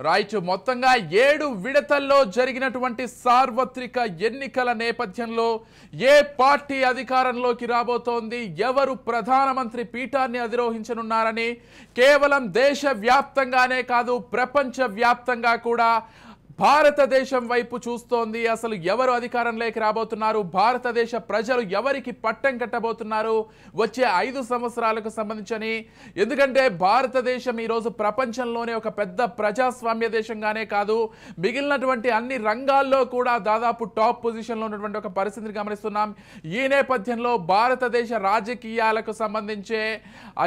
Right మొత్తంగా 7 విడతల్లో జరిగినటువంటి సార్వత్రిక ఎన్నికల నేపథ్యంలో ఏ పార్టీ అధికారంలోకి రాబోతోంది, ఎవరు ప్రధానమంత్రి పీఠాన్ని అధిరోహించనున్నారని కేవలం దేశవ్యాప్తంగానే కాదు ప్రపంచ వ్యాప్తంగా కూడా భారతదేశం వైపు చూస్తోంది. అసలు ఎవరు అధికారంలోకి రాబోతున్నారు, భారతదేశ ప్రజలు ఎవరికి పట్టం కట్టబోతున్నారు వచ్చే 5 సంవత్సరాలకు సంబంధించి. ఎందుకంటే భారతదేశం ఈరోజు ప్రపంచంలోనే ఒక పెద్ద ప్రజాస్వామ్య దేశంగానే కాదు మిగిలినటువంటి అన్ని రంగాల్లో కూడా దాదాపు టాప్ పొజిషన్లో ఉన్నటువంటి ఒక పరిస్థితిని గమనిస్తున్నాం. ఈ నేపథ్యంలో భారతదేశ రాజకీయాలకు సంబంధించే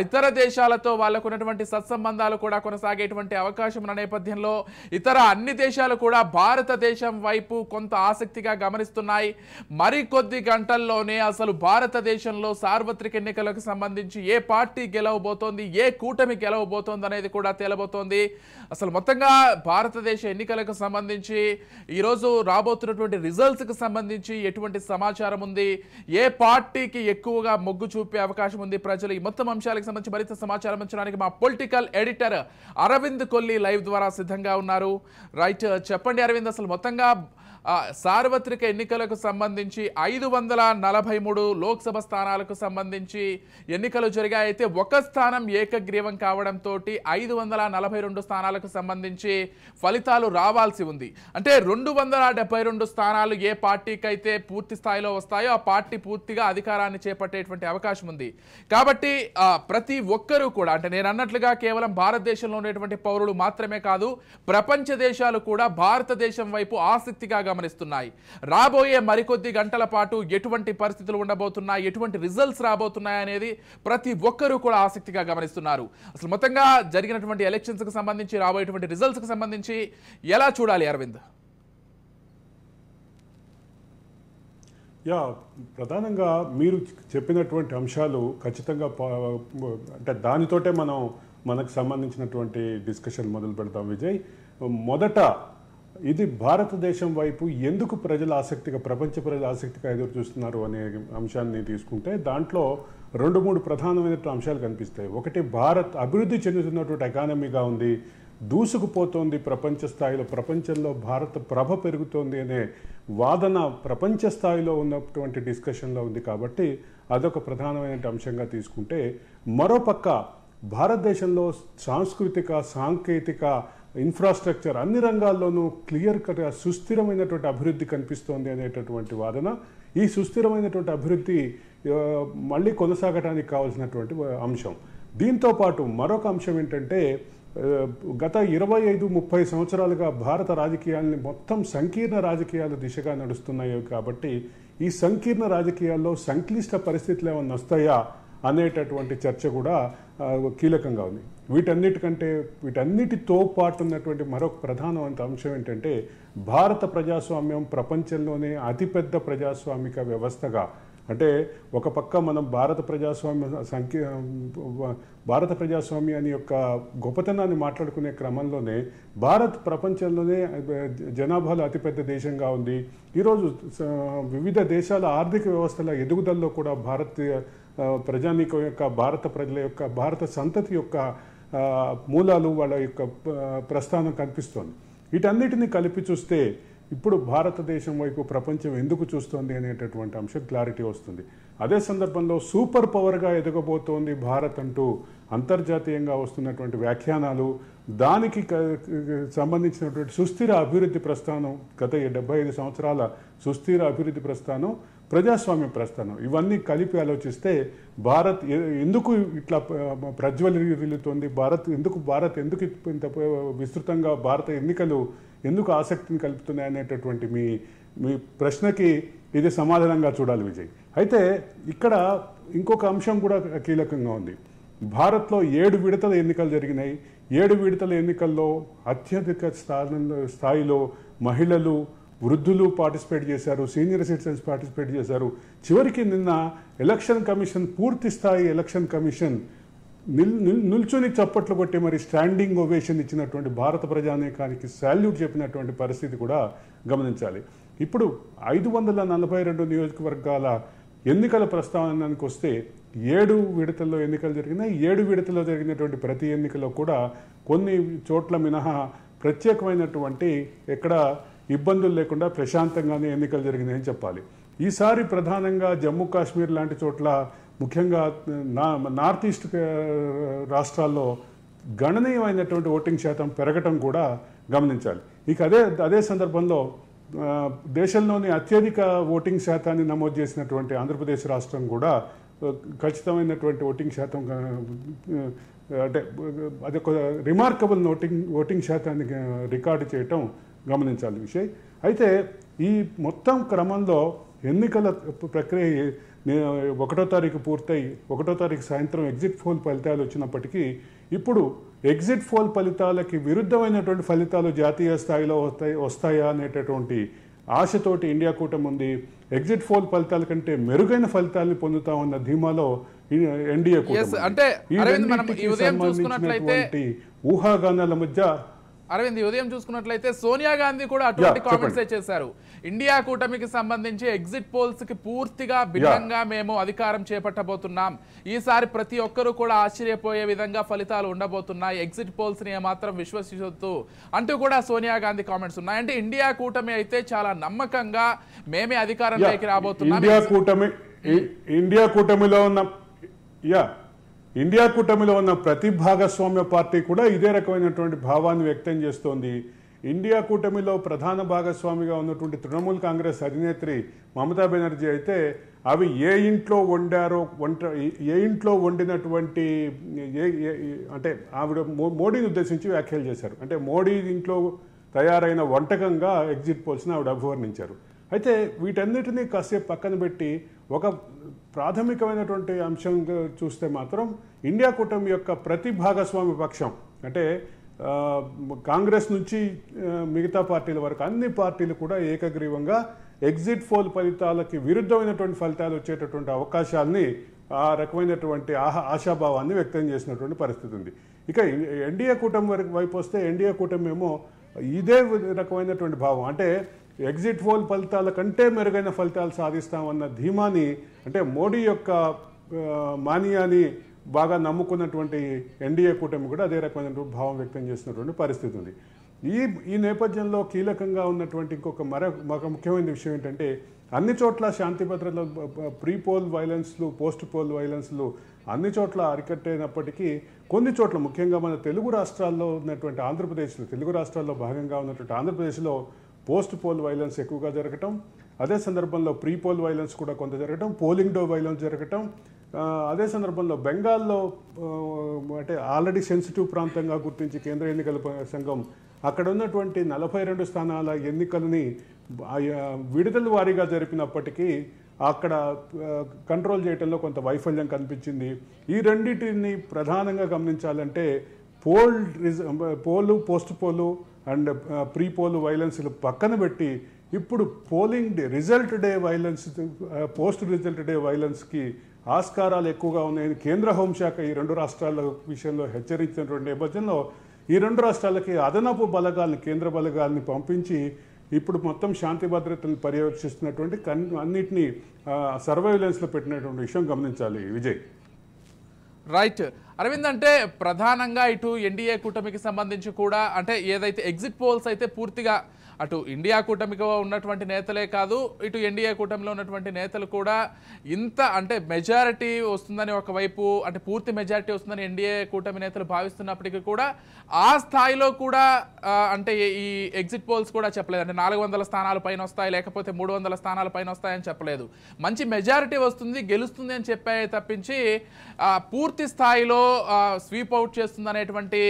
ఇతర దేశాలతో వాళ్ళకు ఉన్నటువంటి సత్సంబంధాలు కూడా కొనసాగేటువంటి అవకాశం ఉన్న నేపథ్యంలో ఇతర అన్ని దేశాలు కూడా భారతదేశం వైపు కొంత ఆసక్తిగా గమనిస్తున్నాయి. మరికొద్ది గంటల్లోనే అసలు భారతదేశంలో సార్వత్రిక ఎన్నికలకు సంబంధించి ఏ పార్టీ గెలవబోతోంది, ఏ కూటమి గెలవబోతోంది అనేది కూడా తేలబోతోంది. అసలు మొత్తంగా భారతదేశ ఎన్నికలకు సంబంధించి ఈరోజు రాబోతున్నటువంటి రిజల్ట్స్కి సంబంధించి ఎటువంటి సమాచారం ఉంది, ఏ పార్టీకి ఎక్కువగా మొగ్గు చూపే అవకాశం ఉంది ప్రజలు, ఈ మొత్తం అంశాలకు సంబంధించి మరింత సమాచారం ఇచ్చడానికి మా political editor Aravind Kolli live ద్వారా సిద్ధంగా ఉన్నారు. రైట్, చెప్పండి అరవింద్, అసలు మొత్తంగా సార్వత్రిక ఎన్నికలకు సంబంధించి 543 లోక్సభ స్థానాలకు సంబంధించి ఎన్నికలు జరిగాయి. అయితే ఒక స్థానం ఏకగ్రీవం కావడంతో 542 స్థానాలకు సంబంధించి ఫలితాలు రావాల్సి ఉంది. అంటే 272 స్థానాలు ఏ పార్టీకి అయితే పూర్తి స్థాయిలో వస్తాయో ఆ పార్టీ పూర్తిగా అధికారాన్ని చేపట్టేటువంటి అవకాశం ఉంది. కాబట్టి ప్రతి ఒక్కరూ కూడా, అంటే నేను అన్నట్లుగా కేవలం భారతదేశంలో ఉండేటువంటి పౌరులు మాత్రమే కాదు ప్రపంచ దేశాలు కూడా భారతదేశం వైపు ఆసక్తిగా గమనిస్తున్నాయి. రాబోయే మరికొద్ది గంటల పాటు ఎటువంటి పరిస్థితులు ఉండబోతున్నాయి, ఎటువంటి రిజల్ట్స్ రాబోతున్నాయి అనేది ప్రతి ఒక్కరూ కూడా ఆసక్తిగా గమనిస్తున్నారు. అసలు మొత్తంగా జరిగినటువంటి ఎలక్షన్స్ కి సంబంధించి రాబోయేటువంటి రిజల్ట్స్ కి సంబంధించి ఎలా చూడాలి అరవింద్? ప్రధానంగా మీరు చెప్పినటువంటి అంశాలు ఖచ్చితంగా అంటే దానితోటే మనకు సంబంధించినటువంటి డిస్కషన్ మొదలు పెడతాం విజయ్. మొదట ఇది భారతదేశం వైపు ఎందుకు ప్రపంచ ప్రజలు ఆసక్తిగా ఎదురు చూస్తున్నారు అనే అంశాన్ని తీసుకుంటే దాంట్లో 2-3 ప్రధానమైన అంశాలు కనిపిస్తాయి. ఒకటి, భారత్ అభివృద్ధి చెందుతున్నటువంటి ఎకానమీగా ఉంది, దూసుకుపోతోంది ప్రపంచ స్థాయిలో, ప్రపంచంలో భారత ప్రభ పెరుగుతోంది అనే వాదన ప్రపంచ స్థాయిలో ఉన్నటువంటి డిస్కషన్లో ఉంది. కాబట్టి అదొక ప్రధానమైన అంశంగా తీసుకుంటే, మరోపక్క భారతదేశంలో సాంస్కృతిక, సాంకేతిక, ఇన్ఫ్రాస్ట్రక్చర్ అన్ని రంగాల్లోనూ క్లియర్ కట్గా సుస్థిరమైనటువంటి అభివృద్ధి కనిపిస్తోంది అనేటటువంటి వాదన. ఈ సుస్థిరమైనటువంటి అభివృద్ధి మళ్ళీ కొనసాగడానికి కావాల్సినటువంటి అంశం. దీంతో పాటు మరొక అంశం ఏంటంటే, గత 25-30 సంవత్సరాలుగా భారత రాజకీయాలని మొత్తం సంకీర్ణ రాజకీయాల దిశగా నడుస్తున్నాయి. కాబట్టి ఈ సంకీర్ణ రాజకీయాల్లో సంక్లిష్ట పరిస్థితులు ఏమన్నా వస్తాయా అనేటటువంటి చర్చ కూడా కీలకంగా ఉంది. వీటన్నిటితో పాటు ఉన్నటువంటి మరొక ప్రధానమైన అంశం ఏంటంటే, భారత ప్రజాస్వామ్యం ప్రపంచంలోనే అతిపెద్ద ప్రజాస్వామిక వ్యవస్థగా, అంటే ఒక పక్క మనం భారత ప్రజాస్వామ్యాన్ని యొక్క గొప్పతనాన్ని మాట్లాడుకునే క్రమంలోనే భారత్ ప్రపంచంలోనే జనాభాలో అతిపెద్ద దేశంగా ఉంది. ఈరోజు వివిధ దేశాల ఆర్థిక వ్యవస్థల ఎదుగుదలలో కూడా భారతీయ ప్రజానీకం యొక్క, భారత ప్రజల యొక్క, భారత సంతతి యొక్క మూలాలు, వాళ్ళ యొక్క ప్రస్థానం కనిపిస్తోంది. వీటన్నిటిని కలిపి చూస్తే ఇప్పుడు భారతదేశం వైపు ప్రపంచం ఎందుకు చూస్తోంది అనేటటువంటి అంశం క్లారిటీ వస్తుంది. అదే సందర్భంలో సూపర్ పవర్గా ఎదగబోతోంది భారత్ అంటూ అంతర్జాతీయంగా వస్తున్నటువంటి వ్యాఖ్యానాలు, దానికి సంబంధించినటువంటి సుస్థిర అభివృద్ధి ప్రస్థానం, గత 75 సంవత్సరాల సుస్థిర అభివృద్ధి ప్రస్థానం, ప్రజాస్వామ్య ప్రస్థానం, ఇవన్నీ కలిపి ఆలోచిస్తే భారత్ ఎందుకు ఇట్లా ప్రజ్వలిల్లుతోంది, భారత్ ఎందుకు ఇంత విస్తృతంగా భారత ఎన్నికలు ఎందుకు ఆసక్తిని కలుపుతున్నాయి అనేటటువంటి మీ ప్రశ్నకి ఇది సమాధానంగా చూడాలి విజయ్. అయితే ఇక్కడ ఇంకొక అంశం కూడా కీలకంగా ఉంది. భారత్లో 7 విడతల ఎన్నికలు జరిగినాయి. 7 విడతల ఎన్నికల్లో అత్యధిక స్థాయిలో మహిళలు, వృద్ధులు పార్టిసిపేట్ చేశారు, సీనియర్ సిటిజన్స్ పార్టిసిపేట్ చేశారు. చివరికి నిన్న ఎలక్షన్ కమిషన్, పూర్తి స్థాయి ఎలక్షన్ కమిషన్ నిల్చుని చప్పట్లు కొట్టి మరి స్టాండింగ్ ఓవేషన్ ఇచ్చినటువంటి భారత ప్రజానీకానికి సాల్యూట్ చెప్పినటువంటి పరిస్థితి కూడా గమనించాలి. ఇప్పుడు 542 నియోజకవర్గాల ఎన్నికల ప్రస్తావనకు వస్తే 7 విడతల్లో ఎన్నికలు జరిగినాయి. 7 విడతల్లో జరిగినటువంటి ప్రతి ఎన్నికలో కూడా కొన్ని చోట్ల మినహా ప్రత్యేకమైనటువంటి ఎక్కడ ఇబ్బందులు లేకుండా ప్రశాంతంగానే ఎన్నికలు జరిగినాయని చెప్పాలి. ఈసారి ప్రధానంగా జమ్మూ కాశ్మీర్ లాంటి చోట్ల, ముఖ్యంగా నార్త్ ఈస్ట్ రాష్ట్రాల్లో గణనీయమైనటువంటి ఓటింగ్ శాతం పెరగటం కూడా గమనించాలి. ఇక అదే సందర్భంలో దేశంలోని అత్యధిక ఓటింగ్ శాతాన్ని నమోదు చేసినటువంటి ఆంధ్రప్రదేశ్ రాష్ట్రం కూడా ఖచ్చితమైనటువంటి ఓటింగ్ శాతం, అంటే అది ఒక రిమార్కబుల్ ఓటింగ్ శాతాన్ని రికార్డు చేయటం గమనించాలి విషయం. అయితే ఈ మొత్తం క్రమంలో ఎన్నికల ప్రక్రియ 1వ తారీఖు పూర్తయి 1వ తారీఖు సాయంత్రం ఎగ్జిట్ పోల్ ఫలితాలు వచ్చినప్పటికీ ఇప్పుడు ఎగ్జిట్ పోల్ ఫలితాలకి విరుద్ధమైనటువంటి ఫలితాలు జాతీయ స్థాయిలో వస్తాయా అనేటటువంటి ఆశతోటి ఇండియా కూటమి ఉంది. ఎగ్జిట్ పోల్ ఫలితాల కంటే మెరుగైన ఫలితాలను పొందుతామన్న ధీమాలో ఎన్డీఏ కూటమి. అంటే ఊహాగానాల మధ్య అరవింద్, ఉదయం చూసుకున్నట్లయితే సోనియా గాంధీ కూడా అటువంటి కామెంట్స్ చేశారు. ఇండియా కూటమికి సంబంధించి ఎగ్జిట్ పోల్స్ కి పూర్తిగా భిన్నంగా మేము అధికారం చేపట్టబోతున్నాం, ఈసారి ప్రతి ఒక్కరూ కూడా ఆశ్చర్యపోయే విధంగా ఫలితాలు ఉండబోతున్నాయి, ఎగ్జిట్ పోల్స్ ని ఏమాత్రం విశ్వసించొద్దు అంటూ కూడా సోనియా గాంధీ కామెంట్స్ ఉన్నాయి. అంటే ఇండియా కూటమి అయితే చాలా నమ్మకంగా మేమే అధికారంలోకి రాబోతున్నాం. ఇండియా కూటమిలో ఉన్న ప్రతి భాగస్వామ్య పార్టీ కూడా ఇదే రకమైనటువంటి భావాన్ని వ్యక్తం చేస్తోంది. ఇండియా కూటమిలో ప్రధాన భాగస్వామిగా ఉన్నటువంటి తృణమూల్ కాంగ్రెస్ అధినేత్రి మమతా బెనర్జీ అయితే అవి ఏ ఇంట్లో వండినటువంటి అంటే ఆవిడ మోడీని ఉద్దేశించి వ్యాఖ్యలు చేశారు. అంటే మోడీ ఇంట్లో తయారైన వంటకంగా ఎగ్జిట్ పోల్స్ని ఆవిడ అభివర్ణించారు. అయితే వీటన్నిటినీ కాసేపు పక్కన పెట్టి ఒక ప్రాథమికమైనటువంటి అంశంగా చూస్తే మాత్రం ఇండియా కూటమి యొక్క ప్రతి భాగస్వామి పక్షం, అంటే కాంగ్రెస్ నుంచి మిగతా పార్టీల వరకు అన్ని పార్టీలు కూడా ఏకగ్రీవంగా ఎగ్జిట్ పోల్ ఫలితాలకి విరుద్ధమైనటువంటి ఫలితాలు వచ్చేటటువంటి అవకాశాలని, ఆ రకమైనటువంటి ఆశాభావాన్ని వ్యక్తం చేసినటువంటి పరిస్థితి ఉంది. ఇక ఎన్డీఏ కూటమి వైపు వస్తే ఎన్డీఏ కూటమి ఏమో ఇదే రకమైనటువంటి భావం, అంటే ఎగ్జిట్ పోల్ ఫలితాల కంటే మెరుగైన ఫలితాలు సాధిస్తామన్న ధీమాని, అంటే మోడీ యొక్క మానియాని బాగా నమ్ముకున్నటువంటి ఎన్డీఏ కూటమి కూడా అదే రకమైనటువంటి భావం వ్యక్తం చేసినటువంటి పరిస్థితి ఉంది. ఈ నేపథ్యంలో కీలకంగా ఉన్నటువంటి మరొక ముఖ్యమైన విషయం ఏంటంటే, అన్ని చోట్ల శాంతి భద్రతలు, ప్రీ పోల్ వైలెన్స్లు, పోస్ట్ పోల్ వైలెన్స్లు అన్ని చోట్ల అరికట్టేనప్పటికీ కొన్ని చోట్ల, ముఖ్యంగా మన తెలుగు రాష్ట్రాల్లో ఉన్నటువంటి తెలుగు రాష్ట్రాల్లో భాగంగా ఉన్నటువంటి ఆంధ్రప్రదేశ్లో పోస్ట్ పోల్ వైలెన్స్ ఎక్కువగా జరగటం, అదే సందర్భంలో ప్రీ పోల్ వైలెన్స్ కూడా కొంత జరగటం, పోలింగ్ డే వైలెన్స్ జరగటం, అదే సందర్భంలో బెంగాల్లో అంటే ఆల్రెడీ సెన్సిటివ్ ప్రాంతంగా గుర్తించి కేంద్ర ఎన్నికల సంఘం అక్కడ ఉన్నటువంటి 42 స్థానాల ఎన్నికలని విడుదల వారీగా జరిపినప్పటికీ అక్కడ కంట్రోల్ చేయడంలో కొంత వైఫల్యం కనిపించింది. ఈ రెండింటిని ప్రధానంగా గమనించాలంటే poll, post poll and pre poll వైలెన్స్లు పక్కన పెట్టి ఇప్పుడు polling day, result day violence, post result day వైలెన్స్కి ఆస్కారాలు ఎక్కువగా ఉన్నాయని కేంద్ర హోంశాఖ ఈ రెండు రాష్ట్రాల విషయంలో హెచ్చరించినటువంటి నేపథ్యంలో ఈ రెండు రాష్ట్రాలకి అదనపు కేంద్ర బలగాల్ని పంపించి ఇప్పుడు మొత్తం శాంతి భద్రతను పర్యవేక్షిస్తున్నటువంటి అన్నిటినీ సర్వైలెన్స్లో పెట్టినటువంటి విషయం గమనించాలి విజయ్. రైట్ అరవింద్, అంటే ప్రధానంగా ఇటు ఎన్డీఏ కూటమికి సంబంధించి కూడా, అంటే ఏదైతే ఎగ్జిట్ పోల్స్ అయితే పూర్తిగా అటు ఇండియా కూటమికి ఉన్నటువంటి నేతలే కాదు, ఇటు ఎన్డీఏ కూటమిలో ఉన్నటువంటి నేతలు కూడా ఇంత అంటే మెజారిటీ వస్తుందని ఒకవైపు, అంటే పూర్తి మెజారిటీ వస్తుందని ఎన్డీఏ కూటమి నేతలు భావిస్తున్నప్పటికీ కూడా ఆ స్థాయిలో కూడా అంటే ఈ ఎగ్జిట్ పోల్స్ కూడా చెప్పలేదు. అంటే 400 స్థానాల పైన వస్తాయి, లేకపోతే 300 స్థానాల పైన వస్తాయని చెప్పలేదు. మంచి మెజారిటీ వస్తుంది, గెలుస్తుంది అని చెప్పాయి తప్పించి పూర్తి స్థాయిలో స్వీప్ అవుట్ చేస్తుంది అనేటువంటి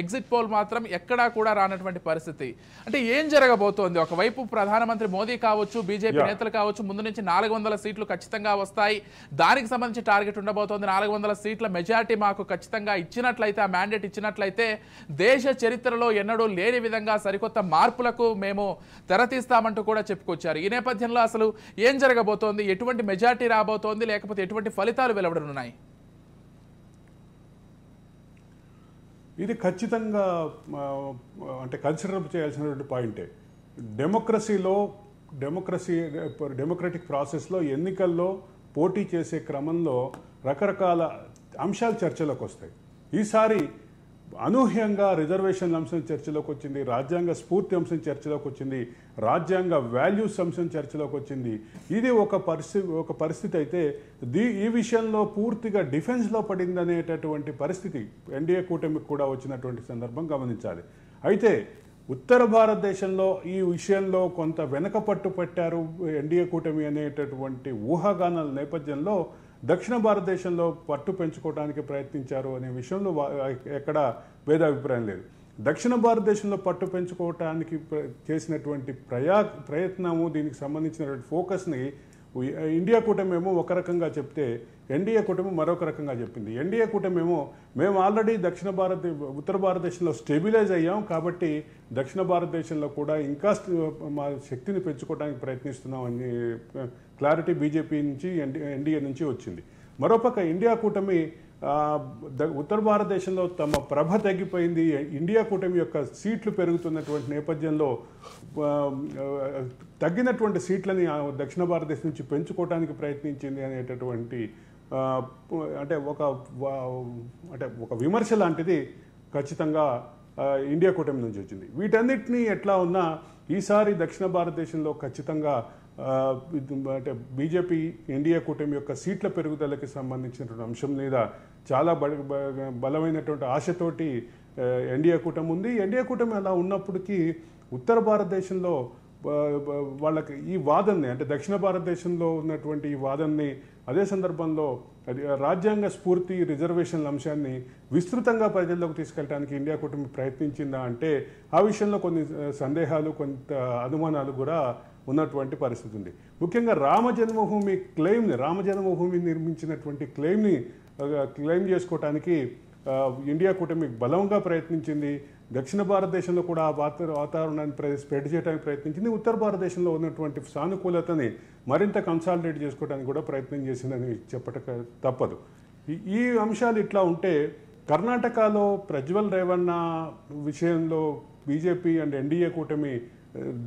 ఎగ్జిట్ పోల్ మాత్రం ఎక్కడా కూడా రానటువంటి పరిస్థితి. అంటే ఏం జరగబోతోంది? ఒకవైపు ప్రధానమంత్రి మోదీ కావచ్చు, బీజేపీ నేతలు కావచ్చు, ముందు నుంచి 400 సీట్లు ఖచ్చితంగా వస్తాయి, దానికి సంబంధించి టార్గెట్ ఉండబోతోంది, 400 సీట్ల మెజారిటీ మాకు ఖచ్చితంగా ఇచ్చినట్లయితే, ఆ మ్యాండేట్ ఇచ్చినట్లయితే దేశ చరిత్రలో ఎన్నడూ లేని విధంగా సరికొత్త మార్పులకు మేము తెరతీస్తామంటూ కూడా చెప్పుకొచ్చారు. ఈ నేపథ్యంలో అసలు ఏం జరగబోతోంది? ఎటువంటి మెజారిటీ రాబోతోంది, లేకపోతే ఎటువంటి ఫలితాలు వెలువడనున్నాయి? ఇది ఖచ్చితంగా అంటే కన్సిడర్ చేయాల్సినటువంటి పాయింటే. డెమోక్రటిక్ ప్రాసెస్లో ఎన్నికల్లో పోటీ చేసే క్రమంలో రకరకాల అంశాలు చర్చలోకి వస్తాయి. ఈసారి అనూహ్యంగా రిజర్వేషన్ అంశం చర్చలోకి వచ్చింది, రాజ్యాంగ స్ఫూర్తి అంశం చర్చలోకి వచ్చింది, రాజ్యాంగ వాల్యూస్ అంశం చర్చలోకి వచ్చింది. ఇది ఒక పరిస్థితి అయితే ఈ విషయంలో పూర్తిగా డిఫెన్స్లో పడిందనేటటువంటి పరిస్థితి ఎన్డీఏ కూటమికి కూడా వచ్చినటువంటి సందర్భం గమనించాలి. అయితే ఉత్తర భారతదేశంలో ఈ విషయంలో కొంత వెనకపట్టు పెట్టారు ఎన్డీఏ కూటమి అనేటటువంటి ఊహాగానాల నేపథ్యంలో దక్షిణ భారతదేశంలో పట్టు పెంచుకోవడానికి ప్రయత్నించారు అనే విషయంలో ఎక్కడ భేదాభిప్రాయం లేదు. దక్షిణ భారతదేశంలో పట్టు పెంచుకోవటానికి చేసినటువంటి ప్రయత్నము, దీనికి సంబంధించినటువంటి ఫోకస్ని ఇండియా కూటమి ఏమో ఒక రకంగా చెప్తే ఎన్డీఏ కూటమి మరొక రకంగా చెప్పింది. ఎన్డీఏ కూటమి ఏమో మేము ఆల్రెడీ ఉత్తర భారతదేశంలో స్టెబిలైజ్ అయ్యాం, కాబట్టి దక్షిణ భారతదేశంలో కూడా ఇంకా మా శక్తిని పెంచుకోవడానికి ప్రయత్నిస్తున్నాం అని క్లారిటీ బీజేపీ నుంచి ఎన్డీఏ నుంచి వచ్చింది. మరోపక్క ఇండియా కూటమి ఉత్తర భారతదేశంలో తమ ప్రభ తగ్గిపోయింది, ఇండియా కూటమి యొక్క సీట్లు పెరుగుతున్నటువంటి నేపథ్యంలో తగ్గినటువంటి సీట్లని దక్షిణ భారతదేశం నుంచి పెంచుకోవడానికి ప్రయత్నించింది అనేటటువంటి అంటే ఒక విమర్శ లాంటిది ఖచ్చితంగా ఇండియా కూటమి నుంచి వచ్చింది. వీటన్నిటినీ ఎట్లా ఉన్నా ఈసారి దక్షిణ భారతదేశంలో ఖచ్చితంగా అంటే బీజేపీ ఎన్డీఏ కూటమి యొక్క సీట్ల పెరుగుదలకి సంబంధించినటువంటి అంశం మీద చాలా బలమైనటువంటి ఆశతోటి ఎన్డీఏ కూటమి ఉంది. ఎన్డీఏ కూటమి అలా ఉన్నప్పటికీ ఉత్తర భారతదేశంలో వాళ్ళకి ఈ వాదనని, అంటే దక్షిణ భారతదేశంలో ఉన్నటువంటి ఈ వాదనని, అదే సందర్భంలో రాజ్యాంగ స్ఫూర్తి రిజర్వేషన్ల అంశాన్ని విస్తృతంగా ప్రజల్లోకి తీసుకెళ్ళడానికి ఇండియా కూటమి ప్రయత్నించిందా అంటే ఆ విషయంలో కొన్ని సందేహాలు, కొంత అనుమానాలు కూడా ఉన్నటువంటి పరిస్థితి ఉంది. ముఖ్యంగా రామ జన్మభూమి నిర్మించినటువంటి క్లెయిమ్ చేసుకోవటానికి ఇండియా కూటమి బలంగా ప్రయత్నించింది. దక్షిణ భారతదేశంలో కూడా ఆ వాతావరణాన్ని స్ప్రెడ్ చేయడానికి ప్రయత్నించింది. ఉత్తర భారతదేశంలో ఉన్నటువంటి సానుకూలతని మరింత కన్సాలిడేట్ చేసుకోవడానికి కూడా ప్రయత్నం చేసిందని చెప్పక తప్పదు. ఈ అంశాలు ఇట్లా ఉంటే కర్ణాటకలో ప్రజ్వల్ రేవಣ್ణ విషయంలో బీజేపీ అండ్ ఎన్డీఏ కూటమి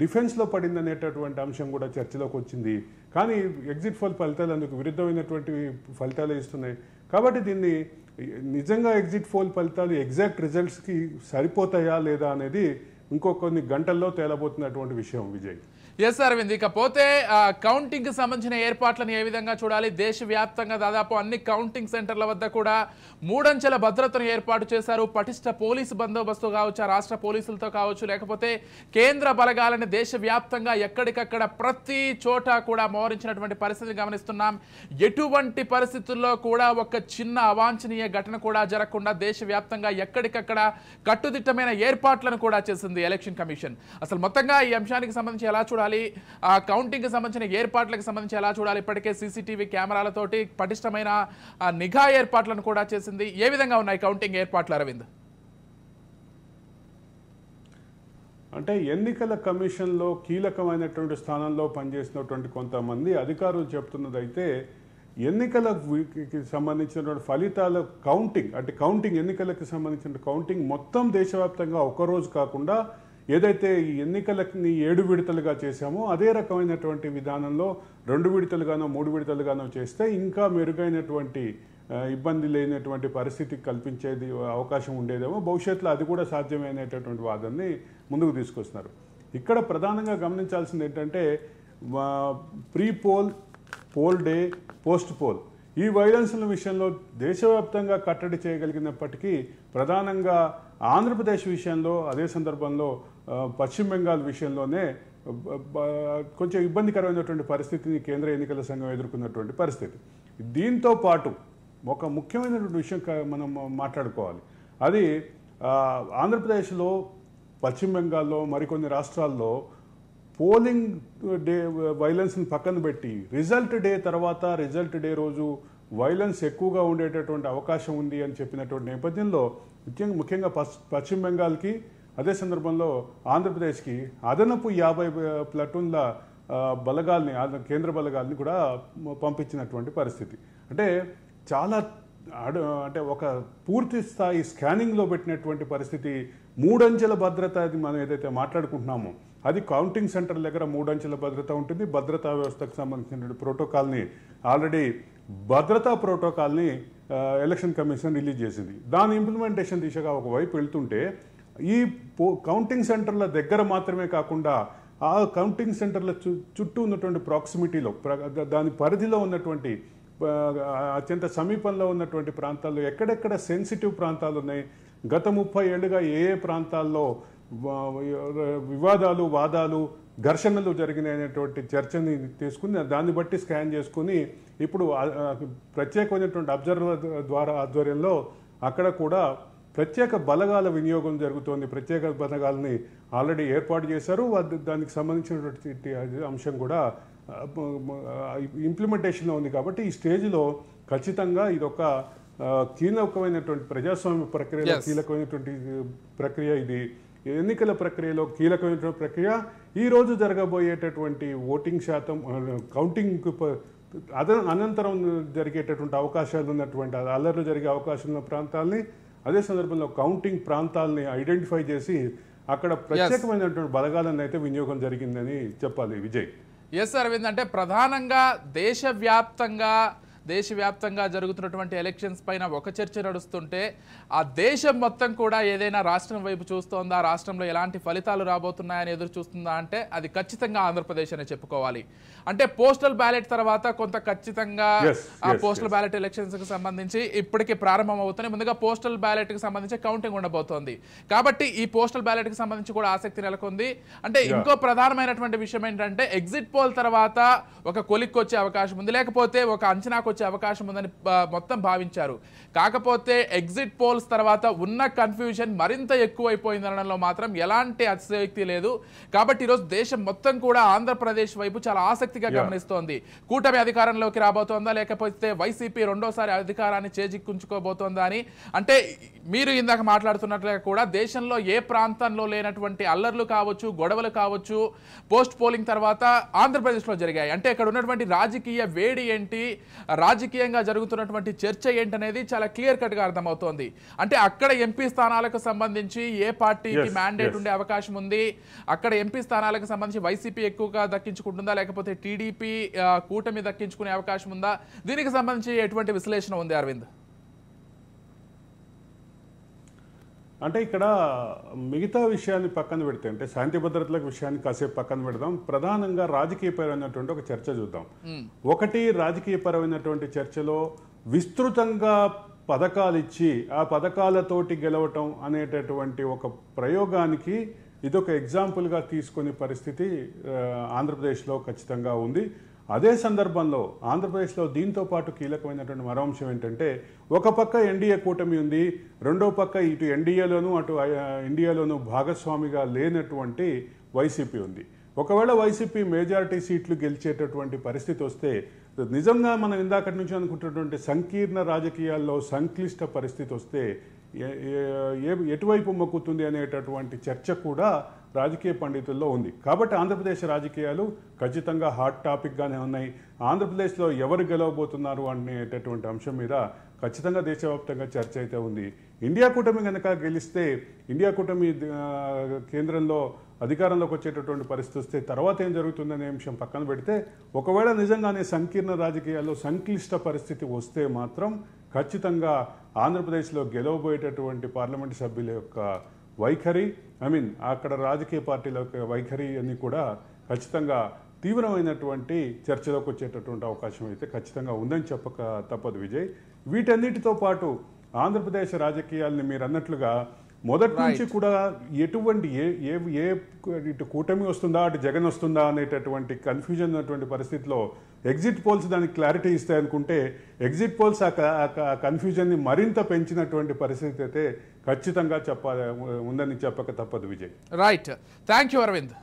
డిఫెన్స్లో పడిందనేటటువంటి అంశం కూడా చర్చలోకి వచ్చింది. కానీ ఎగ్జిట్ పోల్ ఫలితాలు అందుకు విరుద్ధమైనటువంటి ఫలితాలు ఇస్తున్నాయి. కాబట్టి దీన్ని నిజంగా ఎగ్జిట్ పోల్ ఫలితాలు ఎగ్జాక్ట్ రిజల్ట్స్కి సరిపోతాయా లేదా అనేది ఇంకో కొన్ని గంటల్లో తేలబోతున్నటువంటి విషయం. విజయ్. ఎస్ అరవింద్, ఇకపోతే కౌంటింగ్కి సంబంధించిన ఏర్పాట్లను ఏ విధంగా చూడాలి? దేశవ్యాప్తంగా దాదాపు అన్ని కౌంటింగ్ సెంటర్ల వద్ద కూడా 3 అంచెల భద్రతను ఏర్పాటు చేశారు. పటిష్ట పోలీసు బందోబస్తు కావచ్చు, రాష్ట్ర పోలీసులతో కావచ్చు, లేకపోతే కేంద్ర బలగాలని దేశవ్యాప్తంగా ఎక్కడికక్కడ ప్రతి చోట కూడా మోహరించినటువంటి పరిస్థితిని గమనిస్తున్నాం. ఎటువంటి పరిస్థితుల్లో కూడా ఒక చిన్న అవాంఛనీయ ఘటన కూడా జరగకుండా దేశవ్యాప్తంగా ఎక్కడికక్కడ కట్టుదిట్టమైన ఏర్పాట్లను కూడా చేసింది ఎలక్షన్ కమిషన్. అసలు మొత్తంగా ఈ అంశానికి సంబంధించి ఎలా చూడాలి? కౌంటింగ్ కి సంబంధించిన ఏర్పాట్లకు సంబంధించి ఎలా చూడాలి? ఇప్పటికే సీసీటీవీ కెమెరాలతోటి పటిష్టమైన నిఘా ఏర్పాట్లను కూడా చేసింది. ఏ విధంగా ఉన్నాయి కౌంటింగ్ ఏర్పాట్లు అరవింద్? అంటే ఎన్నికల కమిషన్లో కీలకమైనటువంటి స్థానంలో పనిచేసినటువంటి కొంతమంది అధికారులు చెప్తున్నదైతే ఎన్నికలకు సంబంధించినటువంటి ఫలితాల కౌంటింగ్ ఎన్నికలకు సంబంధించిన కౌంటింగ్ మొత్తం దేశవ్యాప్తంగా ఒకరోజు కాకుండా ఏదైతే ఈ ఎన్నికలని 7 విడతలుగా చేశామో అదే రకమైనటువంటి విధానంలో 2 విడతలుగానో 3 విడతలుగానో చేస్తే ఇంకా మెరుగైనటువంటి ఇబ్బంది లేనటువంటి పరిస్థితి కల్పించేది అవకాశం ఉండేదేమో. భవిష్యత్తులో అది కూడా సాధ్యమైనటువంటి వాదనని ముందుకు తీసుకొస్తున్నారు. ఇక్కడ ప్రధానంగా గమనించాల్సింది ఏంటంటే pre poll, pole day, post poll ఈ వైలెన్స్ల విషయంలో దేశవ్యాప్తంగా కట్టడి చేయగలిగినప్పటికీ ప్రధానంగా ఆంధ్రప్రదేశ్ విషయంలో, అదే సందర్భంలో పశ్చిమ బెంగాల్ విషయంలోనే కొంచెం ఇబ్బందికరమైనటువంటి పరిస్థితిని కేంద్ర ఎన్నికల సంఘం ఎదుర్కొన్నటువంటి పరిస్థితి. దీంతో పాటు ఒక ముఖ్యమైనటువంటి విషయం మనం మాట్లాడుకోవాలి. అది ఆంధ్రప్రదేశ్లో, పశ్చిమ బెంగాల్లో, మరికొన్ని రాష్ట్రాల్లో పోలింగ్ డే వైలెన్స్ని పక్కన పెట్టి రిజల్ట్ డే రోజు వైలెన్స్ ఎక్కువగా ఉండేటటువంటి అవకాశం ఉంది అని చెప్పినటువంటి నేపథ్యంలో ముఖ్యంగా పశ్చిమ బెంగాల్కి, అదే సందర్భంలో ఆంధ్రప్రదేశ్కి అదనపు 50 ప్లటూన్ల బలగాల్ని, కేంద్ర బలగాల్ని కూడా పంపించినటువంటి పరిస్థితి. అంటే చాలా ఒక పూర్తి స్థాయి స్కానింగ్లో పెట్టినటువంటి పరిస్థితి. 3 అంచెల భద్రత, అది మనం ఏదైతే మాట్లాడుకుంటున్నామో అది కౌంటింగ్ సెంటర్ దగ్గర 3 అంచెల భద్రత ఉంటుంది. భద్రతా వ్యవస్థకు సంబంధించిన ప్రోటోకాల్ని ఆల్రెడీ భద్రతా ప్రోటోకాల్ని ఎలక్షన్ కమిషన్ రిలీజ్ చేసింది. దాని ఇంప్లిమెంటేషన్ దిశగా ఒకవైపు వెళ్తుంటే ఈ కౌంటింగ్ సెంటర్ల దగ్గర మాత్రమే కాకుండా ఆ కౌంటింగ్ సెంటర్ల చుట్టూ ఉన్నటువంటి ప్రాక్సిమిటీలో దాని పరిధిలో ఉన్నటువంటి అత్యంత సమీపంలో ఉన్నటువంటి ప్రాంతాల్లో ఎక్కడెక్కడ సెన్సిటివ్ ప్రాంతాలు ఉన్నాయి, గత 30 ఏళ్లుగా ఏ ప్రాంతాల్లో వివాదాలు, వాదాలు, ఘర్షణలు జరిగినటువంటి చర్చని తీసుకుని దాన్ని బట్టి స్కాన్ చేసుకుని ఇప్పుడు ప్రత్యేకమైనటువంటి అబ్జర్వర్ ద్వారా ఆధ్వర్యంలో అక్కడ కూడా ప్రత్యేక బలగాల వినియోగం జరుగుతోంది. ప్రత్యేక బలగాలని ఆల్రెడీ ఏర్పాటు చేశారు. దానికి సంబంధించినటువంటి అంశం కూడా ఇంప్లిమెంటేషన్లో ఉంది. కాబట్టి ఈ స్టేజ్లో ఖచ్చితంగా ఇదొక కీలకమైనటువంటి ప్రజాస్వామ్య ప్రక్రియలో కీలకమైనటువంటి ప్రక్రియ. ఇది ఎన్నికల ప్రక్రియలో కీలకమైనటువంటి ప్రక్రియ. ఈ రోజు జరగబోయేటటువంటి ఓటింగ్ శాతం కౌంటింగ్ అనంతరం జరిగేటటువంటి అవకాశాలు ఉన్నటువంటి అల్లర్లు జరిగే అవకాశం ఉన్న ప్రాంతాలని, అదే సందర్భంలో కౌంటింగ్ ప్రాంతాలని ఐడెంటిఫై చేసి అక్కడ ప్రత్యేకమైనటువంటి బలగాలను అయితే వినియోగం జరిగిందని చెప్పాలి విజయ్. ఎస్ అరవింద్, అంటే ప్రధానంగా దేశవ్యాప్తంగా జరుగుతున్నటువంటి ఎలక్షన్స్ పైన ఒక చర్చ నడుస్తుంటే ఆ దేశం మొత్తం కూడా ఏదైనా రాష్ట్రం వైపు చూస్తోందా, రాష్ట్రంలో ఎలాంటి ఫలితాలు రాబోతున్నాయని ఎదురు చూస్తుందా అంటే అది ఖచ్చితంగా ఆంధ్రప్రదేశ్ అనే చెప్పుకోవాలి. అంటే పోస్టల్ బ్యాలెట్ తర్వాత కొంత ఖచ్చితంగా ఆ పోస్టల్ బ్యాలెట్ ఎలక్షన్స్ కి సంబంధించి ఇప్పటికే ప్రారంభం అవుతున్నాయి. ముందుగా పోస్టల్ బ్యాలెట్ కి సంబంధించి కౌంటింగ్ ఉండబోతోంది. కాబట్టి ఈ పోస్టల్ బ్యాలెట్ కి సంబంధించి కూడా ఆసక్తి నెలకొంది. అంటే ఇంకో ప్రధానమైనటువంటి విషయం ఏంటంటే ఎగ్జిట్ పోల్ తర్వాత ఒక కొలిక్కి వచ్చే అవకాశం ఉంది, లేకపోతే ఒక అంచనాకు వచ్చే అవకాశం ఉందని మొత్తం భావించారు. కాకపోతే ఎగ్జిట్ పోల్స్ తర్వాత ఉన్న కన్ఫ్యూజన్ మరింత ఎక్కువైపోయిందనడంలో మాత్రం ఎలాంటి అతిశయోక్తి లేదు. కాబట్టి ఈరోజు దేశం మొత్తం కూడా ఆంధ్రప్రదేశ్ వైపు చాలా ఆసక్తిగా గమనిస్తోంది. కూటమి అధికారంలోకి రాబోతోందా, లేకపోతే వైసీపీ రెండోసారి అధికారాన్ని చేజిక్కుంచుకోబోతోందా అని. అంటే మీరు ఇందాక మాట్లాడుతున్నట్లుగా కూడా దేశంలో ఏ ప్రాంతంలో లేనటువంటి అల్లర్లు కావచ్చు, గొడవలు కావచ్చు, పోస్ట్ పోలింగ్ తర్వాత ఆంధ్రప్రదేశ్లో జరిగాయి. అంటే ఇక్కడ ఉన్నటువంటి రాజకీయ వేడి ఏంటి, రాజకీయంగా జరుగుతున్నటువంటి చర్చ ఏంటనేది చాలా క్లియర్ కట్ గా అర్థమవుతోంది. అంటే అక్కడ ఎంపీ స్థానాలకు సంబంధించి ఏ పార్టీకి మ్యాండేట్ ఉండే అవకాశం ఉంది, అక్కడ ఎంపీ స్థానాలకు సంబంధించి వైసీపీ ఎక్కువగా దక్కించుకుంటుందా, లేకపోతే టీడీపీ కూటమి దక్కించుకునే అవకాశం ఉందా, దీనికి సంబంధించి ఎటువంటి విశ్లేషణ ఉంది అరవింద్? అంటే ఇక్కడ మిగతా విషయాన్ని పక్కన పెడితే, అంటే శాంతి భద్రతల విషయాన్ని కాసేపు పక్కన పెడదాం. ప్రధానంగా రాజకీయపరమైనటువంటి ఒక చర్చ చూద్దాం. ఒకటి, రాజకీయపరమైనటువంటి చర్చలో విస్తృతంగా పథకాలు ఇచ్చి ఆ పథకాలతోటి గెలవటం అనేటటువంటి ఒక ప్రయోగానికి ఇదొక ఎగ్జాంపుల్గా తీసుకునే పరిస్థితి ఆంధ్రప్రదేశ్లో ఖచ్చితంగా ఉంది. అదే సందర్భంలో ఆంధ్రప్రదేశ్లో దీంతో పాటు కీలకమైనటువంటి మరో అంశం ఏంటంటే, ఒక పక్క ఎన్డీఏ కూటమి ఉంది, రెండో పక్క ఇటు ఎన్డీఏలోను అటు ఇండియాలోను భాగస్వామిగా లేనటువంటి వైసీపీ ఉంది. ఒకవేళ వైసీపీ మెజారిటీ సీట్లు గెలిచేటటువంటి పరిస్థితి వస్తే నిజంగా మనం ఇందాకటి నుంచి అనుకుంటున్నటువంటి సంకీర్ణ రాజకీయాల్లో సంక్లిష్ట పరిస్థితి వస్తే ఎటువైపు మొక్కుతుంది అనేటటువంటి చర్చ కూడా రాజకీయ పండితుల్లో ఉంది. కాబట్టి ఆంధ్రప్రదేశ్ రాజకీయాలు ఖచ్చితంగా హాట్ టాపిక్గానే ఉన్నాయి. ఆంధ్రప్రదేశ్లో ఎవరు గెలవబోతున్నారు అనేటటువంటి అంశం మీద ఖచ్చితంగా దేశవ్యాప్తంగా చర్చ అయితే ఉంది. ఇండియా కూటమి కనుక గెలిస్తే, ఇండియా కూటమి కేంద్రంలో అధికారంలోకి వచ్చేటటువంటి పరిస్థితి వస్తే తర్వాత ఏం జరుగుతుందనే అంశం పక్కన పెడితే, ఒకవేళ నిజంగానే సంకీర్ణ రాజకీయాల్లో సంక్లిష్ట పరిస్థితి వస్తే మాత్రం ఖచ్చితంగా ఆంధ్రప్రదేశ్లో గెలవబోయేటటువంటి పార్లమెంటు సభ్యుల యొక్క వైఖరి, అక్కడ రాజకీయ పార్టీల యొక్క వైఖరి అన్ని కూడా ఖచ్చితంగా తీవ్రమైనటువంటి చర్చలోకి వచ్చేటటువంటి అవకాశం అయితే ఖచ్చితంగా ఉందని చెప్పక తప్పదు విజయ్. వీటన్నిటితో పాటు ఆంధ్రప్రదేశ్ రాజకీయాల్ని మీరు అన్నట్లుగా మొదటి నుంచి కూడా ఎటువంటి ఇటు కూటమి వస్తుందా, అటు జగన్ వస్తుందా అనేటటువంటి కన్ఫ్యూజన్ ఉన్నటువంటి పరిస్థితిలో ఎగ్జిట్ పోల్స్ దానికి క్లారిటీ ఇస్తాయి అనుకుంటే, ఎగ్జిట్ పోల్స్ ఆ కన్ఫ్యూజన్ని మరింత పెంచినటువంటి పరిస్థితి అయితే ఖచ్చితంగా ఉందని చెప్పక తప్పదు Vijay. Right, thank you Arvind.